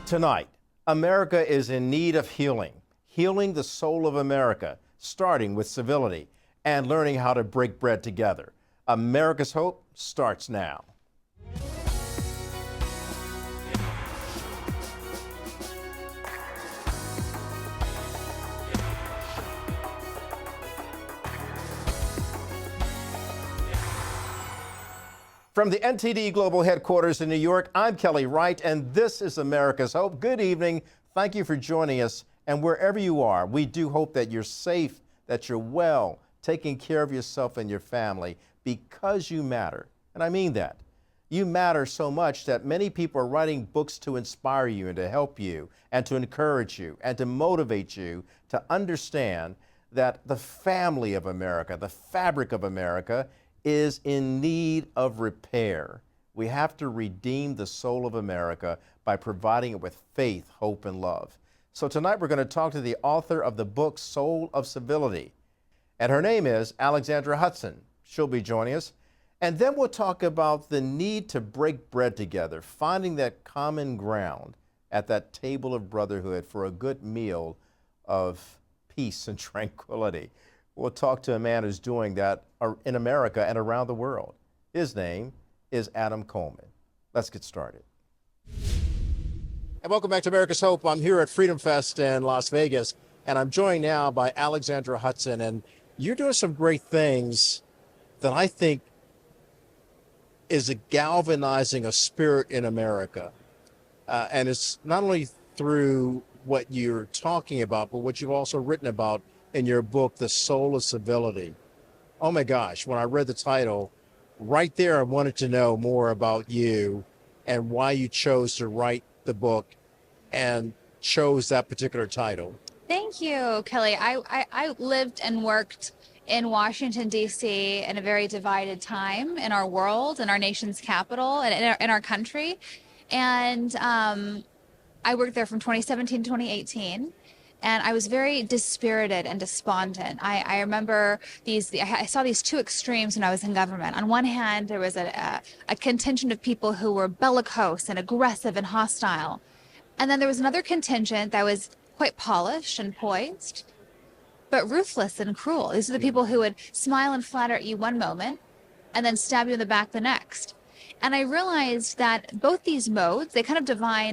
Tonight, America is in need of healing, healing the soul of America, starting with civility and learning how to break bread together. America's hope starts now. From the NTD Global Headquarters in New York, I'm Kelly Wright, and this is America's Hope. Good evening. Thank you for joining us. And wherever you are, we do hope that you're safe, that you're well, taking care of yourself and your family, because you matter. And I mean that. You matter so much that many people are writing books to inspire you and to help you and to encourage you and to motivate you to understand that the family of America, the fabric of America, is in need of repair. We have to redeem the soul of America by providing it with faith, hope, and love. So tonight we're going to talk to the author of the book, Soul of Civility. And her name is Alexandra Hudson. She'll be joining us. And then we'll talk about the need to break bread together, finding that common ground at that table of brotherhood for a good meal of peace and tranquility. We'll talk to a man who's doing that in America and around the world. His name is Adam Coleman. Let's get started. And welcome back to America's Hope. I'm here at Freedom Fest in Las Vegas, and I'm joined now by Alexandra Hudson. And you're doing some great things that I think is a galvanizing a spirit in America. And it's not only through what you're talking about, but what you've also written about in your book, The Soul of Civility. Oh my gosh, when I read the title, right there I wanted to know more about you and why you chose to write the book and chose that particular title. Thank you, Kelly. I lived and worked in Washington, D.C. in a very divided time in our world, in our nation's capital, and in our country. And I worked there from 2017 to 2018. And I was very dispirited and despondent. I remember I saw these two extremes when I was in government. On one hand, there was a contingent of people who were bellicose and aggressive and hostile. And then there was another contingent that was quite polished and poised, but ruthless and cruel. These are the people who would smile and flatter at you one moment and then stab you in the back the next. And I realized that both these modes, they kind of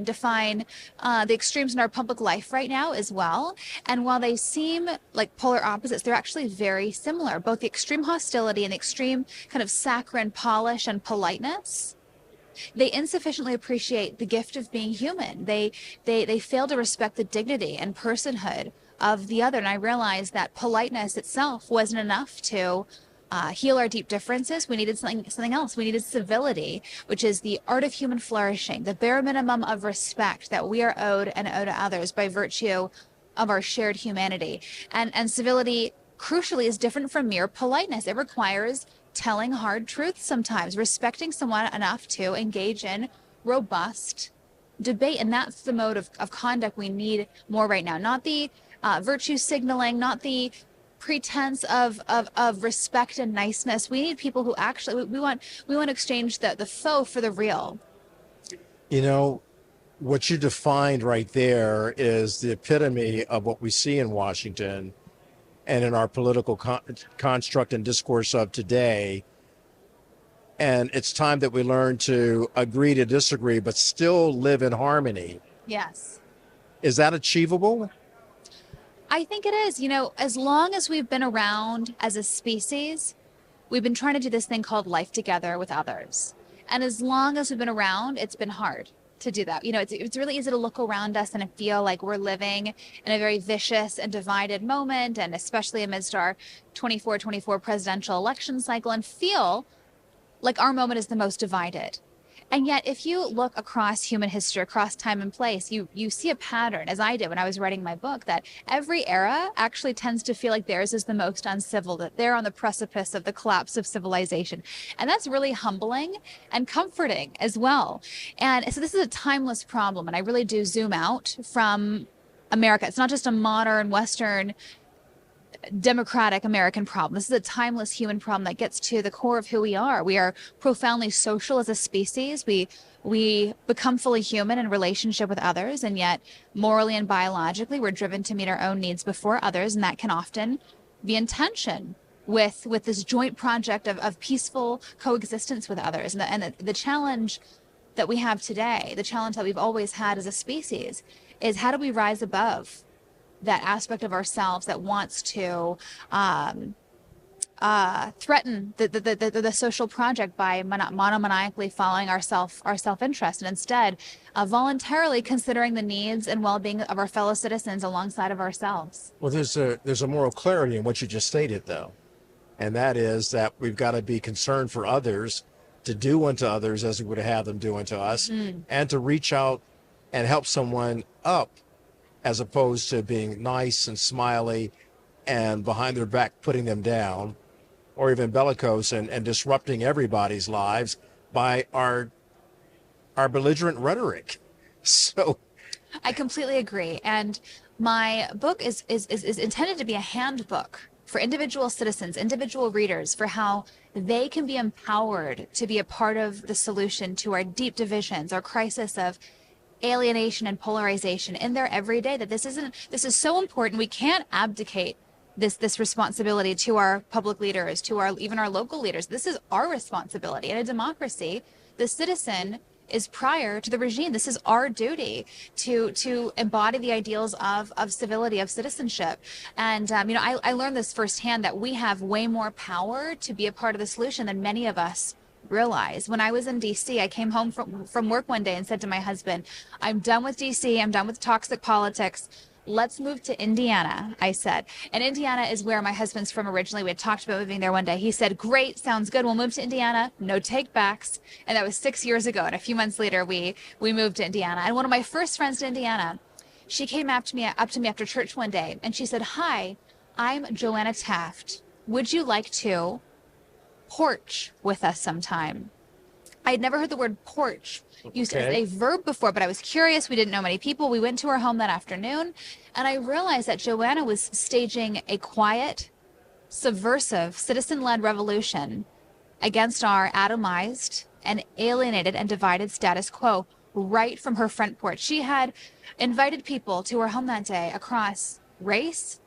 define the extremes in our public life right now as well. And while they seem like polar opposites, they're actually very similar. Both the extreme hostility and the extreme kind of saccharine polish and politeness, they insufficiently appreciate the gift of being human. They fail to respect the dignity and personhood of the other. And I realized that politeness itself wasn't enough to heal our deep differences. We needed something else. We needed civility, which is the art of human flourishing, the bare minimum of respect that we are owed and owe to others by virtue of our shared humanity. And civility, crucially, is different from mere politeness. It requires telling hard truths sometimes, respecting someone enough to engage in robust debate. And that's the mode of conduct we need more right now. Not the virtue signaling, not the pretense of respect and niceness. We need people who actually, we want to exchange the faux for the real. You know, what you defined right there is the epitome of what we see in Washington and in our political construct and discourse of today. And it's time that we learn to agree to disagree, but still live in harmony. Yes. Is that achievable? I think it is. You know, as long as we've been around as a species, we've been trying to do this thing called life together with others. And as long as we've been around, it's been hard to do that. You know, it's really easy to look around us and feel like we're living in a very vicious and divided moment, and especially amidst our 24 presidential election cycle, and feel like our moment is the most divided. And yet, if you look across human history, across time and place, you see a pattern, as I did when I was writing my book, that every era actually tends to feel like theirs is the most uncivil, that they're on the precipice of the collapse of civilization. And that's really humbling and comforting as well. And so this is a timeless problem, and I really do zoom out from America. It's not just a modern Western democratic American problem. This is a timeless human problem that gets to the core of who we are. We are profoundly social as a species. We become fully human in relationship with others, and yet morally and biologically, we're driven to meet our own needs before others, and that can often be in tension with this joint project of peaceful coexistence with others. And the challenge that we have today, the challenge that we've always had as a species, is how do we rise above that aspect of ourselves that wants to threaten the social project by monomaniacally following our self-interest, and instead voluntarily considering the needs and well-being of our fellow citizens alongside of ourselves. Well, there's a moral clarity in what you just stated, though, and that is that we've got to be concerned for others, to do unto others as we would have them do unto us, and to reach out and help someone up, as opposed to being nice and smiley and behind their back putting them down, or even bellicose and disrupting everybody's lives by our belligerent rhetoric. So I completely agree. And my book is intended to be a handbook for individual citizens, individual readers, for how they can be empowered to be a part of the solution to our deep divisions, our crisis of alienation and polarization in their everyday. That this is so important. We can't abdicate this responsibility to our public leaders, to even our local leaders. This is our responsibility. In a democracy, the citizen is prior to the regime. This is our duty to embody the ideals of civility, of citizenship. And I learned this firsthand, that we have way more power to be a part of the solution than many of us realize. When I was in DC, I came home from work one day and said to my husband, I'm done with DC, I'm done with toxic politics. Let's move to Indiana, I said. And Indiana is where my husband's from originally. We had talked about moving there one day. He said, great, sounds good. We'll move to Indiana. No take backs. And that was 6 years ago. And a few months later, we moved to Indiana. And one of my first friends in Indiana, she came up to me after church one day, and she said, hi, I'm Joanna Taft. Would you like to porch with us sometime? I had never heard the word porch used as a verb before, but I was curious. We didn't know many people. We went to her home that afternoon, and I realized that Joanna was staging a quiet, subversive, citizen-led revolution against our atomized and alienated and divided status quo right from her front porch. She had invited people to her home that day across race,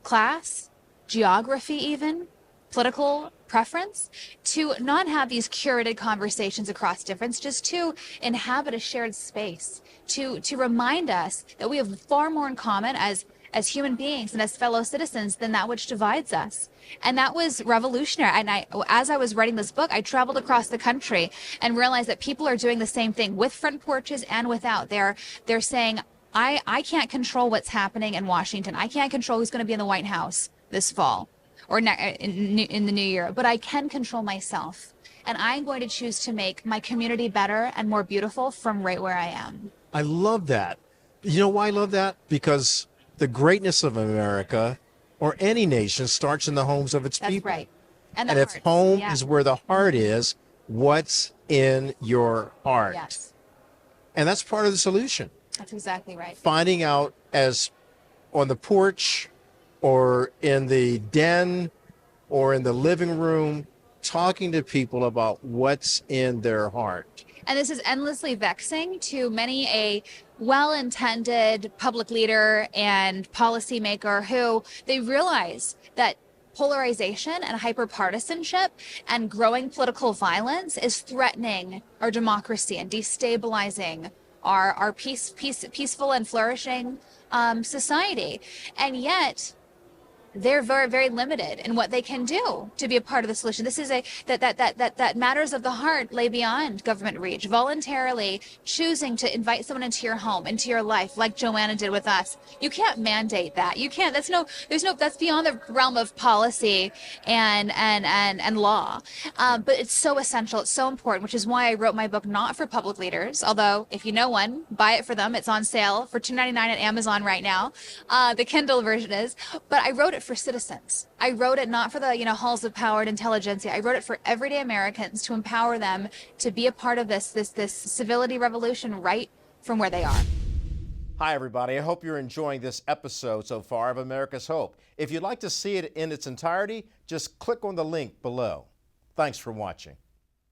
class, geography even, political preference, to not have these curated conversations across difference, just to inhabit a shared space, to remind us that we have far more in common as human beings and as fellow citizens than that which divides us. And that was revolutionary. And as I was writing this book, I traveled across the country and realized that people are doing the same thing with front porches and without. They're saying, I can't control what's happening in Washington. I can't control who's going to be in the White House this fall or in the new year, but I can control myself. And I'm going to choose to make my community better and more beautiful from right where I am. I love that. You know why I love that? Because the greatness of America, or any nation, starts in the homes of its That's people. right. And if home is where the heart is, what's in your heart? Yes. And that's part of the solution. That's exactly right. Finding out, as on the porch or in the den or in the living room, talking to people about what's in their heart. And this is endlessly vexing to many a well-intended public leader and policymaker who they realize that polarization and hyperpartisanship and growing political violence is threatening our democracy and destabilizing our peaceful and flourishing society. And yet they're very, very limited in what they can do to be a part of the solution. This is that matters of the heart lay beyond government reach. Voluntarily choosing to invite someone into your home, into your life, like Joanna did with us. You can't mandate that. You can't. That's beyond the realm of policy and law. But it's so essential. It's so important, which is why I wrote my book not for public leaders. Although, if you know one, buy it for them. It's on sale for $2.99 at Amazon right now. The Kindle version is. But I wrote it for citizens. I wrote it not for the halls of power and intelligentsia. I wrote it for everyday Americans to empower them to be a part of this civility revolution right from where they are. Hi, everybody. I hope you're enjoying this episode so far of America's Hope. If you'd like to see it in its entirety, just click on the link below. Thanks for watching.